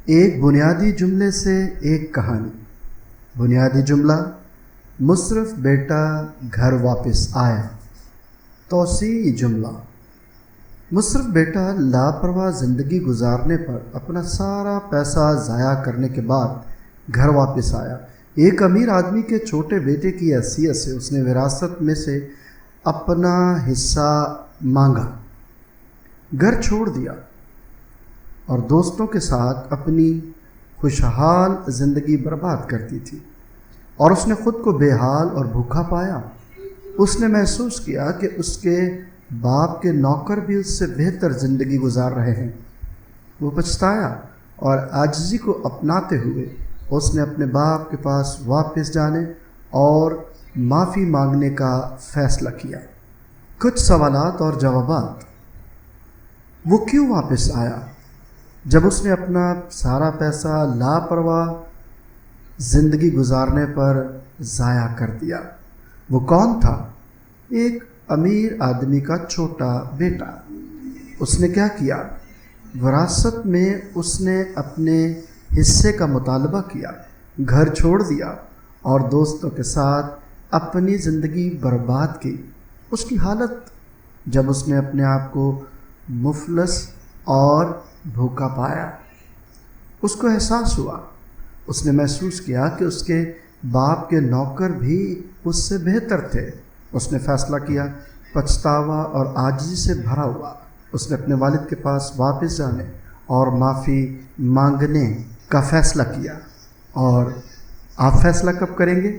ایک بنیادی جملے سے ایک کہانی۔ بنیادی جملہ: مصرف بیٹا گھر واپس آیا۔ توسیعی جملہ: مصرف بیٹا لاپرواہ زندگی گزارنے پر اپنا سارا پیسہ ضائع کرنے کے بعد گھر واپس آیا۔ ایک امیر آدمی کے چھوٹے بیٹے کی حیثیت سے اس نے وراثت میں سے اپنا حصہ مانگا، گھر چھوڑ دیا اور دوستوں کے ساتھ اپنی خوشحال زندگی برباد کرتی تھی، اور اس نے خود کو بے حال اور بھوکا پایا۔ اس نے محسوس کیا کہ اس کے باپ کے نوکر بھی اس سے بہتر زندگی گزار رہے ہیں۔ وہ پچھتایا اور عاجزی کو اپناتے ہوئے اس نے اپنے باپ کے پاس واپس جانے اور معافی مانگنے کا فیصلہ کیا۔ کچھ سوالات اور جوابات۔ وہ کیوں واپس آیا جب اس نے اپنا سارا پیسہ لاپرواہ زندگی گزارنے پر ضائع کر دیا؟ وہ کون تھا؟ ایک امیر آدمی کا چھوٹا بیٹا۔ اس نے کیا کیا؟ وراثت میں اس نے اپنے حصے کا مطالبہ کیا، گھر چھوڑ دیا اور دوستوں کے ساتھ اپنی زندگی برباد کی۔ اس کی حالت جب اس نے اپنے آپ کو مفلس اور بھوکا پایا، اس کو احساس ہوا، اس نے محسوس کیا کہ اس کے باپ کے نوکر بھی اس سے بہتر تھے۔ اس نے فیصلہ کیا، پچھتاوا اور عاجزی سے بھرا ہوا۔ اس نے اپنے والد کے پاس واپس جانے اور معافی مانگنے کا فیصلہ کیا۔ اور آپ فیصلہ کب کریں گے؟